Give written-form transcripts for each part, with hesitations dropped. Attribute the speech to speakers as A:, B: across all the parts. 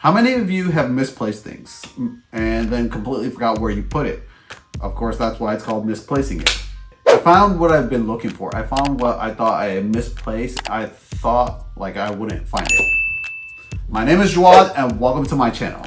A: How many of you have misplaced things and then completely forgot where you put it? Of course, that's why it's called misplacing it. I found what I've been looking for. I found what I thought I had misplaced. I thought like I wouldn't find it. My name is Jawad and welcome to my channel.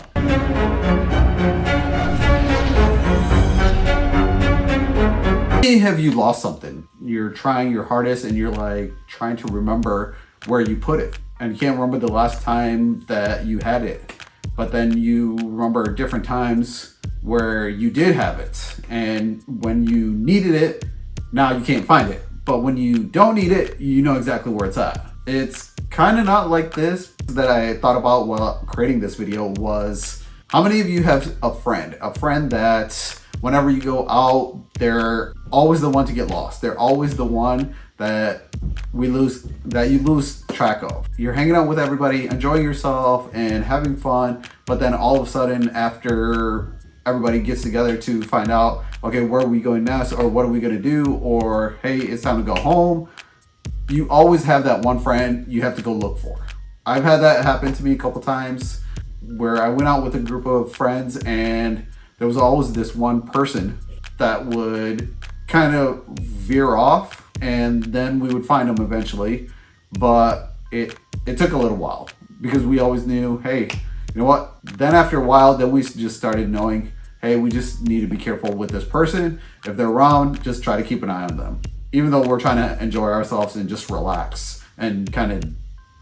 A: How many have you lost something? You're trying your hardest and you're like trying to remember where you put it. And you can't remember the last time that you had it, but then you remember different times where you did have it, and when you needed it, now you can't find it. But when you don't need it, you know exactly where it's at. It's kind of not like this that I thought about while creating this video was, how many of you have a friend that whenever you go out, they're always the one to get lost. They're always the one that you lose track of. You're hanging out with everybody, enjoying yourself and having fun, but then all of a sudden after everybody gets together to find out, okay, where are we going next, or what are we going to do, or hey, it's time to go home, you always have that one friend you have to go look for. I've had that happen to me a couple times where I went out with a group of friends and there was always this one person that would kind of veer off, and then we would find them eventually, but it took a little while because we always knew, hey, you know what? Then after a while, then we just started knowing, hey, we just need to be careful with this person. If they're around, just try to keep an eye on them. Even though we're trying to enjoy ourselves and just relax and kind of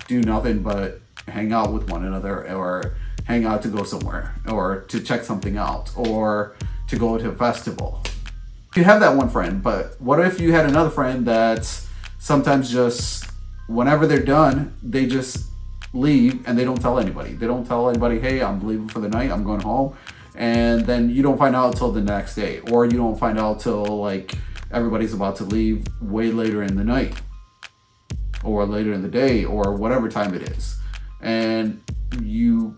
A: do nothing but hang out with one another, or hang out to go somewhere, or to check something out, or to go to a festival. You have that one friend, but what if you had another friend that sometimes just, whenever they're done, they just leave and they don't tell anybody. They don't tell anybody, hey, I'm leaving for the night, I'm going home. And then you don't find out until the next day, or you don't find out till like everybody's about to leave way later in the night, or later in the day, or whatever time it is. And you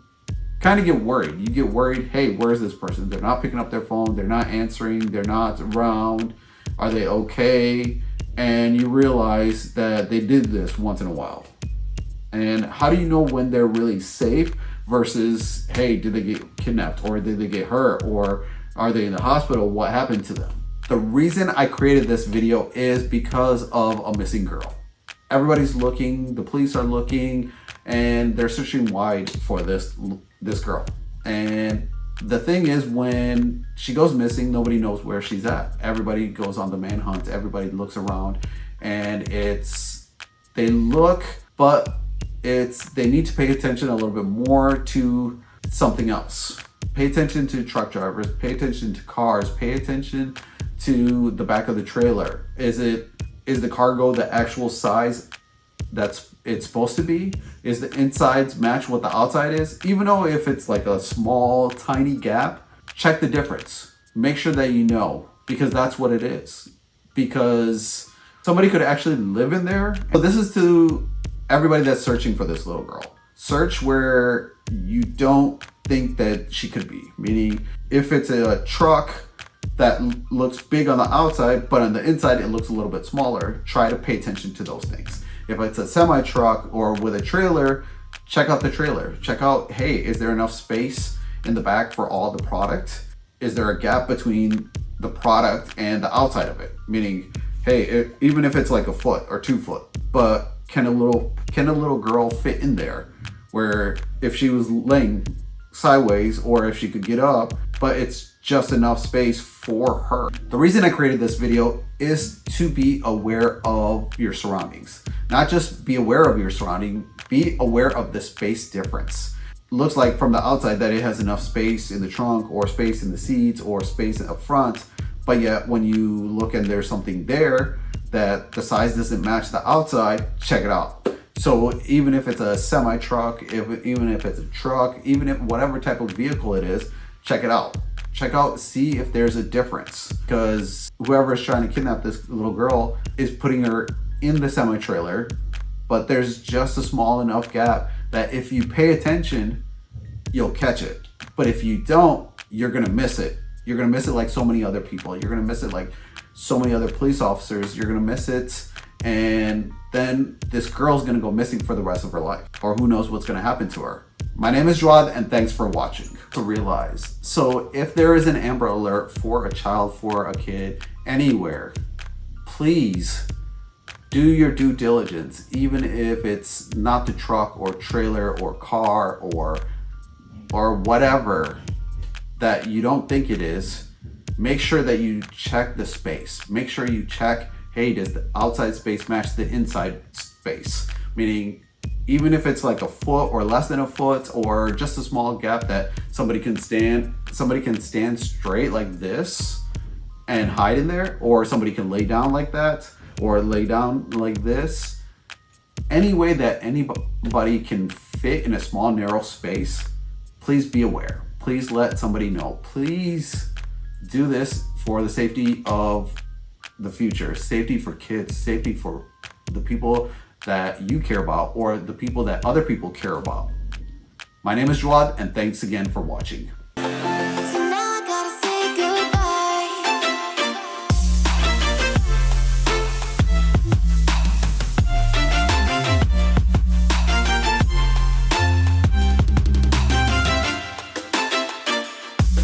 A: kind of get worried. You get worried, hey, where's this person? They're not picking up their phone, they're not answering, they're not around, are they okay? And you realize that they did this once in a while. And how do you know when they're really safe versus, hey, did they get kidnapped, or did they get hurt, or are they in the hospital? What happened to them? The reason I created this video is because of a missing girl. Everybody's looking, the police are looking, and they're searching wide for this girl. And the thing is, when she goes missing, nobody knows where she's at. Everybody goes on the manhunt, everybody looks around, and they look, but they need to pay attention a little bit more to something else. Pay attention to truck drivers, pay attention to cars, pay attention to the back of the trailer. Is the cargo the actual size it's supposed to be? Is the insides match what the outside is? Even though if it's like a small, tiny gap, check the difference. Make sure that you know, because that's what it is. Because somebody could actually live in there. But this is to everybody that's searching for this little girl. Search where you don't think that she could be. Meaning, if it's a truck that looks big on the outside, but on the inside it looks a little bit smaller, try to pay attention to those things. If it's a semi truck or with a trailer, check out the trailer. Check out, hey, is there enough space in the back for all the product? Is there a gap between the product and the outside of it? Meaning, hey, even if it's like a foot or 2 foot, but can a little girl fit in there? Where if she was laying sideways, or if she could get up, but it's just enough space for her. The reason I created this video is to be aware of your surroundings. Not just be aware of your surrounding, be aware of the space difference. Looks like from the outside that it has enough space in the trunk, or space in the seats, or space up front, but yet when you look and there's something there that the size doesn't match the outside, check it out. So even if it's a semi truck, even if it's a truck, even if whatever type of vehicle it is, check it out. Check out, see if there's a difference, because whoever is trying to kidnap this little girl is putting her in the semi trailer, but there's just a small enough gap that if you pay attention, you'll catch it. But if you don't, you're gonna miss it. You're gonna miss it like so many other people. You're gonna miss it like so many other police officers. You're gonna miss it, and then this girl's gonna go missing for the rest of her life, or who knows what's gonna happen to her. My name is Jawad, and thanks for watching. To realize, so if there is an Amber Alert for a child, for a kid, anywhere, please do your due diligence, even if it's not the truck or trailer or car or whatever that you don't think it is. Make sure that you check the space. Make sure you check, hey, does the outside space match the inside space? Meaning, even if it's like a foot or less than a foot or just a small gap that somebody can stand straight like this and hide in there, or somebody can lay down like that or lay down like this. Any way that anybody can fit in a small narrow space, please be aware. Please let somebody know. Please do this for the safety of the future, safety for kids, safety for the people that you care about or the people that other people care about. My name is Jawad, and thanks again for watching.